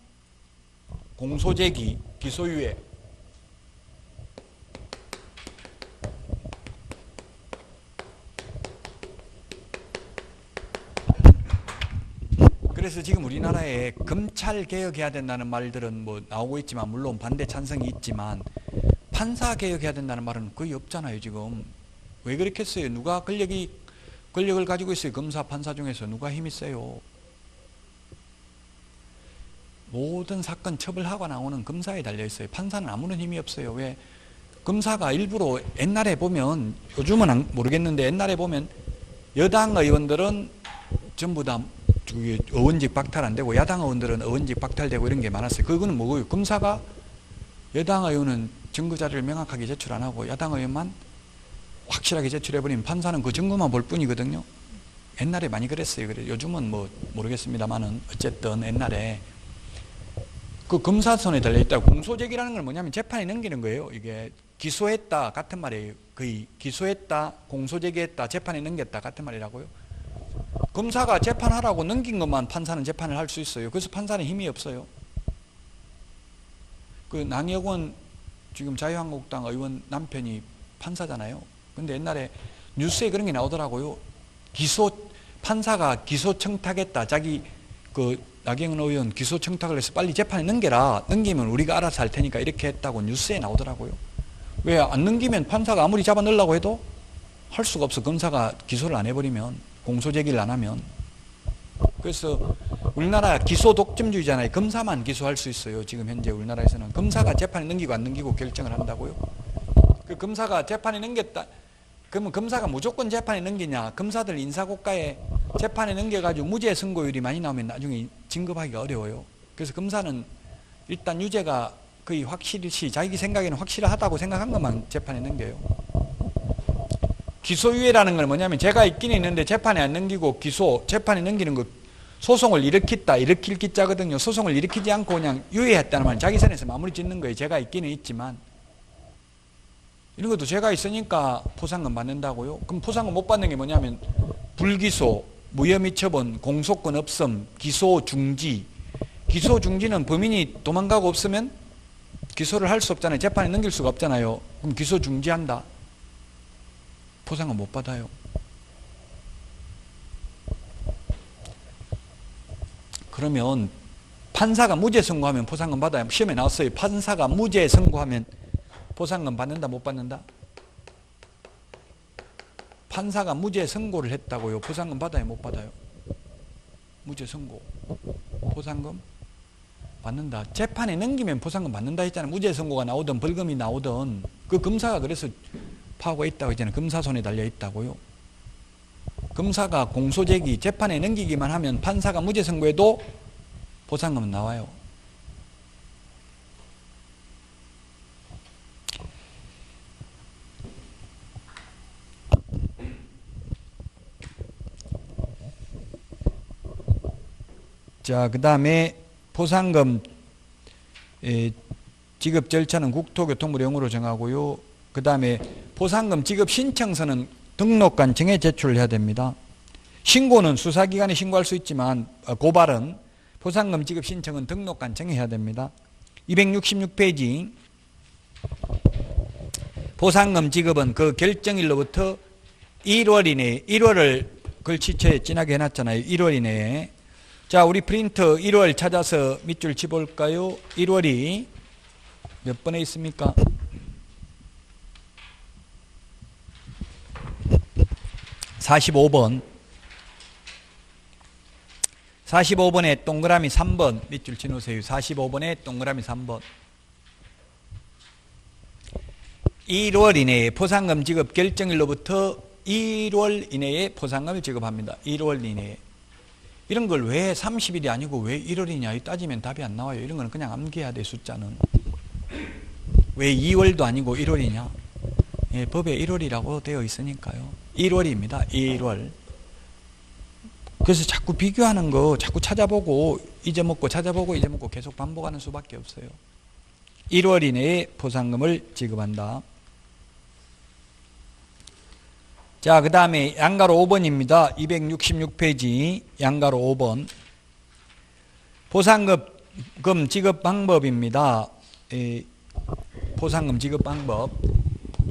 A: 공소제기, 기소유예. 그래서 지금 우리나라에 검찰 개혁해야 된다는 말들은 뭐 나오고 있지만, 물론 반대 찬성이 있지만 판사 개혁해야 된다는 말은 거의 없잖아요. 지금 왜 그렇겠어요? 누가 권력을 가지고 있어요? 검사 판사 중에서 누가 힘이 세요? 모든 사건 처벌하고 나오는 검사에 달려 있어요. 판사는 아무런 힘이 없어요. 왜? 검사가 일부러, 옛날에 보면, 요즘은 모르겠는데 옛날에 보면 여당 의원들은 전부 다 의원직 박탈 안 되고 야당 의원들은 의원직 박탈되고 이런 게 많았어요. 그거는 뭐고요? 검사가, 여당 의원은 증거 자료를 명확하게 제출 안 하고 야당 의원만 확실하게 제출해버리면 판사는 그 증거만 볼 뿐이거든요. 옛날에 많이 그랬어요. 그래. 요즘은 뭐 모르겠습니다만은 어쨌든 옛날에 그 검사 손에 달려있다. 공소제기라는 건 뭐냐면 재판에 넘기는 거예요. 이게 기소했다 같은 말이에요. 거의 기소했다, 공소제기했다, 재판에 넘겼다 같은 말이라고요. 검사가 재판하라고 넘긴 것만 판사는 재판을 할 수 있어요. 그래서 판사는 힘이 없어요. 그 낭여권 지금 자유한국당 의원 남편이 판사잖아요. 근데 옛날에 뉴스에 그런 게 나오더라고요. 판사가 기소 청탁했다. 자기 나경원 의원 기소 청탁을 해서 빨리 재판에 넘겨라. 넘기면 우리가 알아서 할 테니까 이렇게 했다고 뉴스에 나오더라고요. 왜 안 넘기면 판사가 아무리 잡아 넣으려고 해도 할 수가 없어. 검사가 기소를 안 해버리면, 공소제기를 안 하면. 그래서 우리나라 기소 독점주의잖아요. 검사만 기소할 수 있어요. 지금 현재 우리나라에서는 검사가 재판에 넘기고 안 넘기고 결정을 한다고요. 그 검사가 재판에 넘겼다. 그러면 검사가 무조건 재판에 넘기냐? 검사들 인사고가에 재판에 넘겨가지고 무죄 선고율이 많이 나오면 나중에 진급하기가 어려워요. 그래서 검사는 일단 유죄가 거의 확실시, 자기 생각에는 확실하다고 생각한 것만 재판에 넘겨요. 기소유예라는 건 뭐냐면, 제가 있긴 있는데 재판에 안 넘기고 재판에 넘기는 거, 소송을 일으킬 기자거든요. 소송을 일으키지 않고 그냥 유예했다는 말은 자기 선에서 마무리 짓는 거예요. 제가 있기는 있지만. 이런 것도 제가 있으니까 포상금 받는다고요? 그럼 포상금 못 받는 게 뭐냐면, 불기소, 무혐의 처분, 공소권 없음, 기소 중지. 기소 중지는 범인이 도망가고 없으면 기소를 할 수 없잖아요. 재판에 넘길 수가 없잖아요. 그럼 기소 중지한다. 포상금 못 받아요. 그러면 판사가 무죄 선고하면 포상금 받아요. 시험에 나왔어요. 판사가 무죄 선고하면 포상금 받는다, 못 받는다? 판사가 무죄 선고를 했다고요. 포상금 받아요, 못 받아요? 무죄 선고. 포상금 받는다. 재판에 넘기면 포상금 받는다 했잖아요. 무죄 선고가 나오든 벌금이 나오든. 그 검사가 그래서 파고 있다고 했잖아요. 검사 손에 달려 있다고요. 검사가 공소제기, 재판에 넘기기만 하면 판사가 무죄 선고해도 보상금은 나와요. 자, 그 다음에 포상금 지급 절차는 국토교통부령으로 정하고요. 그 다음에 포상금 지급 신청서는 등록관청에 제출해야 됩니다. 신고는 수사기관에 신고할 수 있지만 고발은, 포상금 지급 신청은 등록관청에 해야 됩니다. 266페이지. 포상금 지급은 그 결정일로부터 1월 이내에, 1월을 글씨체에 진하게 해놨잖아요. 1월 이내에. 자, 우리 프린터 1월 찾아서 밑줄 집어볼까요? 1월이 몇 번에 있습니까? 45번. 45번에 동그라미 3번 밑줄 치놓으세요. 45번에 동그라미 3번. 1월 이내에 포상금 지급 결정일로부터 1월 이내에 포상금을 지급합니다. 1월 이내에. 이런 걸 왜 30일이 아니고 왜 1월이냐 따지면 답이 안 나와요. 이런 거는 그냥 암기해야 돼, 숫자는. 왜 2월도 아니고 1월이냐? 예, 법에 1월이라고 되어 있으니까요. 1월입니다. 1월. 그래서 자꾸 비교하는 거 자꾸 찾아보고 잊어먹고 찾아보고 잊어먹고 계속 반복하는 수밖에 없어요. 1월 이내에 포상금을 지급한다. 자, 그 다음에 양가로 5번입니다. 266페이지 양가로 5번. 포상금 지급 방법입니다. 포상금 지급 방법.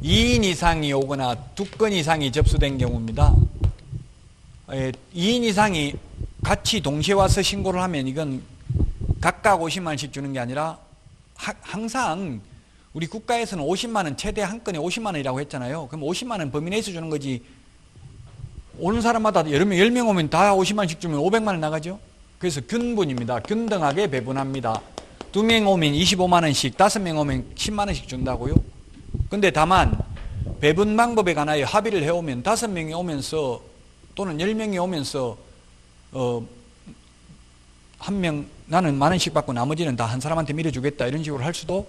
A: 2인 이상이 오거나 2건 이상이 접수된 경우입니다. 2인 이상이 같이 동시에 와서 신고를 하면 이건 각각 50만 원씩 주는 게 아니라 항상 우리 국가에서는 50만 원 최대 한 건에 50만 원이라고 했잖아요. 그럼 50만 원 범위 내에서 주는 거지. 오는 사람마다 10명 오면 다 50만 원씩 주면 500만 원 나가죠. 그래서 균분입니다. 균등하게 배분합니다. 2명 오면 25만 원씩, 5명 오면 10만 원씩 준다고요. 근데 다만 배분 방법에 관하여 합의를 해오면 5명이 오면서 또는 10명이 오면서 한 명 나는 만 원씩 받고 나머지는 다 한 사람한테 밀어주겠다 이런 식으로 할 수도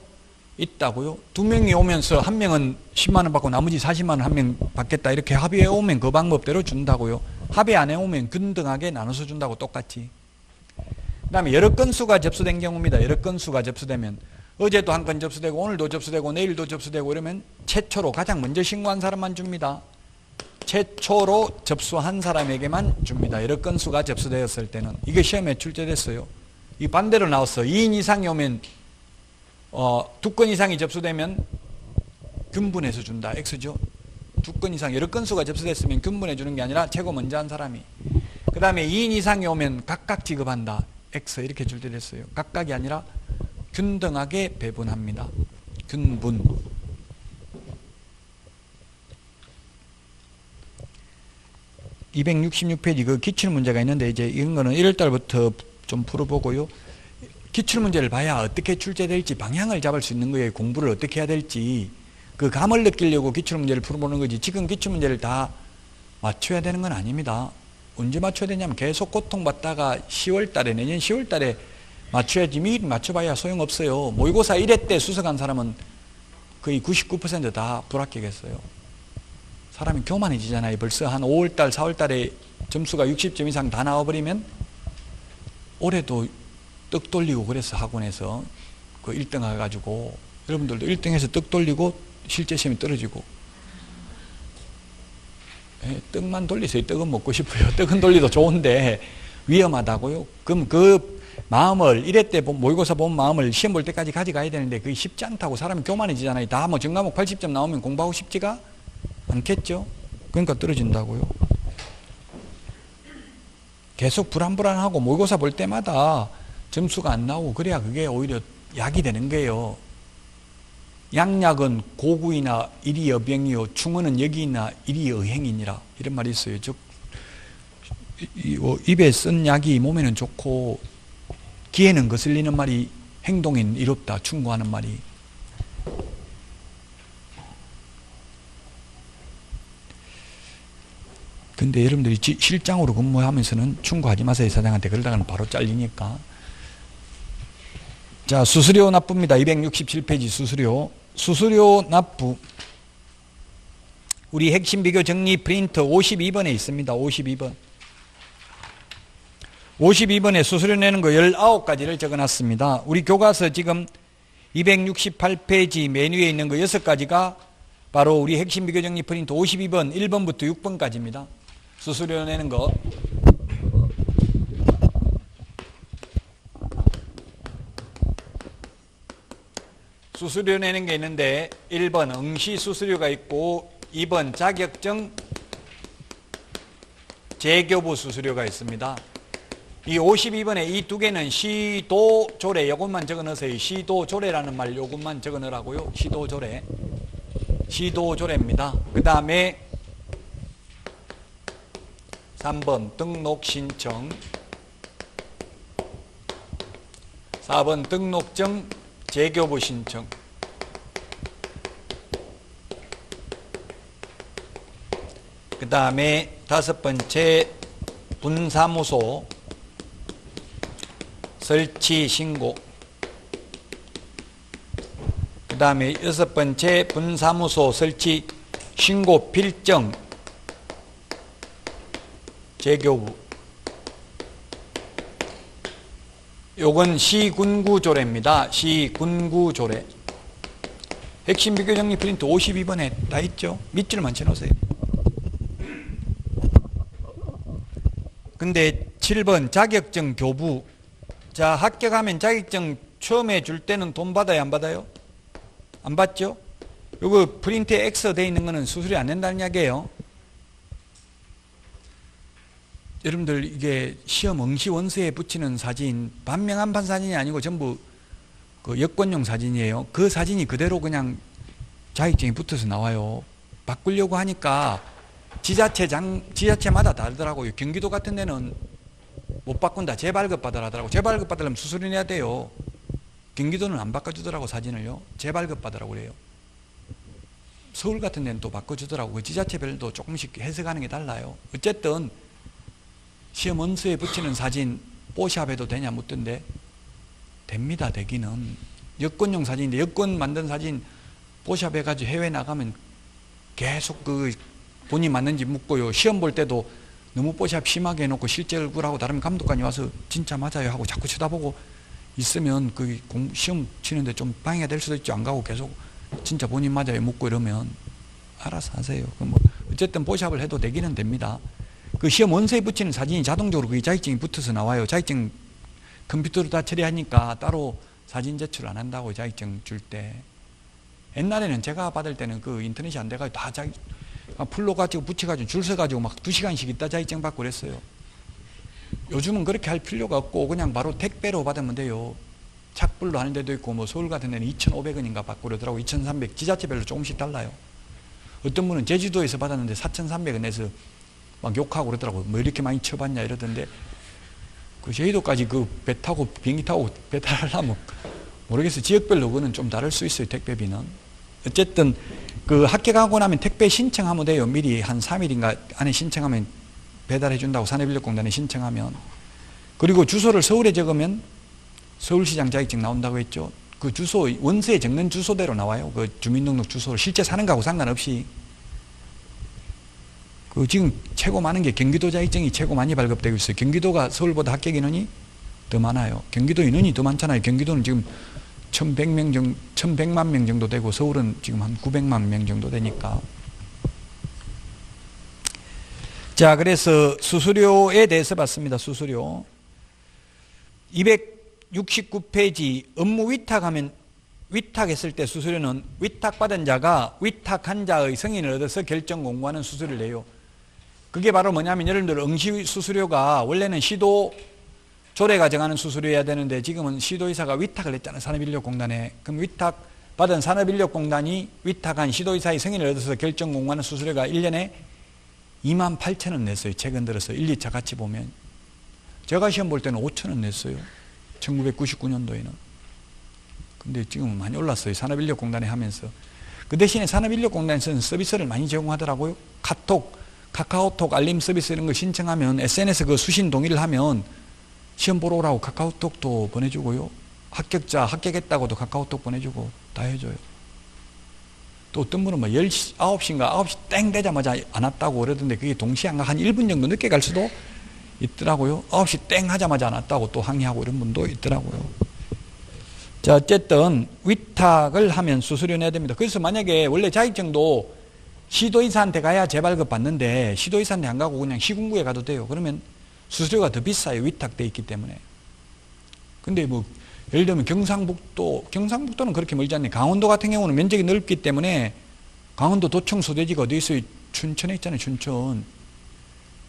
A: 있다고요. 2명이 오면서 한 명은 10만 원 받고 나머지 40만 원 한 명 받겠다 이렇게 합의해 오면 그 방법대로 준다고요. 합의 안 해오면 균등하게 나눠서 준다고 똑같이. 그 다음에 여러 건수가 접수된 경우입니다. 여러 건수가 접수되면 어제도 한 건 접수되고 오늘도 접수되고 내일도 접수되고 이러면 최초로 가장 먼저 신고한 사람만 줍니다. 최초로 접수한 사람에게만 줍니다. 여러 건수가 접수되었을 때는. 이게 시험에 출제됐어요. 이 반대로 나왔어. 2인 이상이 오면 2건 이상이 접수되면 균분해서 준다. X죠. 2건 이상 여러 건수가 접수됐으면 균분해 주는 게 아니라 최고 먼저 한 사람이. 그 다음에 2인 이상이 오면 각각 지급한다. X 이렇게 출제됐어요. 각각이 아니라 균등하게 배분합니다. 균분. 266페이지 그 기출문제가 있는데 이제 이런 거는 1월달부터 좀 풀어보고요. 기출문제를 봐야 어떻게 출제될지 방향을 잡을 수 있는 거예요. 공부를 어떻게 해야 될지. 그 감을 느끼려고 기출문제를 풀어보는 거지. 지금 기출문제를 다 맞춰야 되는 건 아닙니다. 언제 맞춰야 되냐면 계속 고통받다가 10월달에 내년 10월달에 맞춰야지. 미리 맞춰봐야 소용없어요. 모의고사 1회 때 수석한 사람은 거의 99% 다 불합격했어요. 사람이 교만해지잖아요. 벌써 한 5월달 4월달에 점수가 60점 이상 다 나와버리면 올해도 떡 돌리고 그래서 학원에서 그 1등 해가지고 여러분들도 1등해서 떡 돌리고 실제 시험이 떨어지고 떡만 돌리세요. 떡은 먹고 싶어요. 떡은 돌리도 좋은데 위험하다고요. 그럼 그 마음을 1회 때 모의고사 본 마음을 시험 볼 때까지 가져가야 되는데 그게 쉽지 않다고. 사람이 교만해지잖아요. 다 뭐 전과목 80점 나오면 공부하고 싶지가 않겠죠. 그러니까 떨어진다고요. 계속 불안불안하고 모의고사 볼 때마다 점수가 안 나오고 그래야 그게 오히려 약이 되는 거예요. 양약은 고구이나 일이 여병이요 충언은 여기이나 일이 여행이니라 이런 말이 있어요. 즉 입에 쓴 약이 몸에는 좋고 귀에는 거슬리는 말이 행동엔 이롭다 충고하는 말이. 근데 여러분들이 실장으로 근무하면서는 충고하지 마세요. 사장한테. 그러다가는 바로 잘리니까. 자, 수수료 납부입니다. 267페이지 수수료. 수수료 납부. 우리 핵심 비교 정리 프린터 52번에 있습니다. 52번. 52번에 수수료 내는 거 19가지를 적어놨습니다. 우리 교과서 지금 268페이지 메뉴에 있는 거 6가지가 바로 우리 핵심 비교 정리 프린터 52번 1번부터 6번까지입니다. 수수료 내는 거. 수수료 내는 게 있는데 1번 응시 수수료가 있고 2번 자격증 재교부 수수료가 있습니다. 이 52번에 이 두 개는 시도조례 요것만 적어 넣으세요. 시도조례라는 말 요것만 적어 넣으라고요. 시도조례. 시도조례입니다. 그 다음에 3번 등록신청 4번 등록증 재교부 신청 그 다음에 5번째 분사무소 설치 신고 그 다음에 6번째 분사무소 설치 신고 필정 재교부 요건 시군구조례입니다. 시군구조례. 핵심 비교 정리 프린트 52번에 다 있죠. 밑줄만 쳐놓으세요. 근데 7번 자격증 교부. 자, 합격하면 자격증 처음에 줄 때는 돈 받아요? 안 받아요? 안 받죠? 요거 프린트에 X 돼 있는 거는 수수료 안 낸다는 이야기예요. 여러분들 이게 시험 응시 원서에 붙이는 사진 반명한판 사진이 아니고 전부 그 여권용 사진이에요. 그 사진이 그대로 그냥 자격증이 붙어서 나와요. 바꾸려고 하니까 지자체마다 다르더라고요. 경기도 같은 데는 못 바꾼다. 재발급 받으라더라고. 재발급 받으려면 수수료 내야 돼요. 경기도는 안 바꿔주더라고. 사진을요. 재발급 받으라고 그래요. 서울 같은 데는 또 바꿔주더라고. 그 지자체별도 조금씩 해석하는 게 달라요. 어쨌든 시험 원서에 붙이는 사진 뽀샵해도 되냐 묻던데 됩니다. 되기는. 여권용 사진인데 여권 만든 사진 뽀샵해가지고 해외 나가면 계속 그 본인 맞는지 묻고요. 시험 볼 때도 너무 뽀샵 심하게 해놓고 실제 얼굴하고 다른 감독관이 와서 진짜 맞아요 하고 자꾸 쳐다보고 있으면 그 시험 치는데 좀 방해가 될 수도 있죠. 안 가고 계속 진짜 본인 맞아요 묻고 이러면 알아서 하세요. 뭐 어쨌든 뽀샵을 해도 되기는 됩니다. 그 시험 원서에 붙이는 사진이 자동적으로 그 자격증이 붙어서 나와요. 자격증 컴퓨터로 다 처리하니까 따로 사진 제출 안 한다고 자격증 줄 때. 옛날에는 제가 받을 때는 그 인터넷이 안 돼가지고 다 풀로 가지고 붙여가지고 줄 서가지고 막 2시간씩 있다 자격증 받고 그랬어요. 요즘은 그렇게 할 필요가 없고 그냥 바로 택배로 받으면 돼요. 착불로 하는 데도 있고 뭐 서울 같은 데는 2,500원인가 받고 그러더라고. 2,300 지자체별로 조금씩 달라요. 어떤 분은 제주도에서 받았는데 4,300원 내서 막 욕하고 그러더라고요. 뭐 이렇게 많이 쳐봤냐 이러던데 그 제주도까지 그 배 타고 비행기 타고 배달하려면 모르겠어요. 지역별로 그거는 좀 다를 수 있어요. 택배비는. 어쨌든 그 합격하고 나면 택배 신청하면 돼요. 미리 한 3일인가 안에 신청하면 배달해 준다고 산업인력공단에 신청하면. 그리고 주소를 서울에 적으면 서울시장 자격증 나온다고 했죠. 그 주소 원서에 적는 주소대로 나와요. 그 주민등록 주소를 실제 사는 거하고 상관없이. 그 지금 최고 많은 게 경기도 자격증이 최고 많이 발급되고 있어요. 경기도가 서울보다 합격 인원이 더 많아요. 경기도 인원이 더 많잖아요. 경기도는 지금 1,100만 명 정도 되고 서울은 지금 한 900만 명 정도 되니까. 자, 그래서 수수료에 대해서 봤습니다. 수수료 269페이지 업무 위탁하면 위탁했을 때 수수료는 위탁받은 자가 위탁한 자의 승인을 얻어서 결정 공고하는 수수료를 내요. 그게 바로 뭐냐면 여러분들 응시 수수료가 원래는 시도 조례가 정하는 수수료여야 되는데 지금은 시도의사가 위탁을 했잖아요. 산업인력공단에. 그럼 위탁받은 산업인력공단이 위탁한 시도의사의 승인을 얻어서 결정 공고하는 수수료가 1년에 28,000원 냈어요. 최근 들어서 1, 2차 같이 보면. 제가 시험 볼 때는 5,000원 냈어요. 1999년도에는. 근데 지금은 많이 올랐어요. 산업인력공단에 하면서. 그 대신에 산업인력공단에서는 서비스를 많이 제공하더라고요. 카카오톡 알림 서비스 이런 거 신청하면 SNS 그 수신 동의를 하면 시험 보러 오라고 카카오톡도 보내주고요. 합격자 합격했다고도 카카오톡 보내주고 다 해줘요. 또 어떤 분은 뭐 10시, 9시인가 9시 땡 되자마자 안 왔다고 그러던데 그게 동시에 한 1분 정도 늦게 갈 수도 있더라고요. 9시 땡 하자마자 안 왔다고 또 항의하고 이런 분도 있더라고요. 자, 어쨌든 위탁을 하면 수수료 내야 됩니다. 그래서 만약에 원래 자격증도 시도의사한테 가야 재발급 받는데 시도의사한테 안 가고 그냥 시군구에 가도 돼요. 그러면 수수료가 더 비싸요. 위탁돼 있기 때문에. 근데 뭐 예를 들면 경상북도는 그렇게 멀지 않네. 강원도 같은 경우는 면적이 넓기 때문에 강원도 도청 소대지가 어디 있어요? 춘천에 있잖아요. 춘천.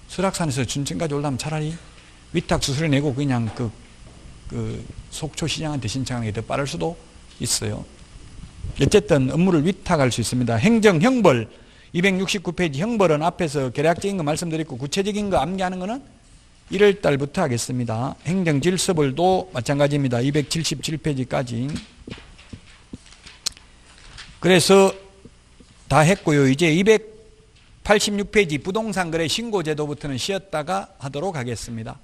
A: 설악산에서 춘천까지 올라면 차라리 위탁 수수료 내고 그냥 그 속초시장한테 신청하는 게 더 빠를 수도 있어요. 어쨌든 업무를 위탁할 수 있습니다. 행정, 형벌 269페이지 형벌은 앞에서 계략적인 거 말씀드렸고 구체적인 거 암기하는 거는 1월 달부터 하겠습니다. 행정질서벌도 마찬가지입니다. 277페이지까지. 그래서 다 했고요. 이제 286페이지 부동산 거래 신고제도부터는 쉬었다가 하도록 하겠습니다.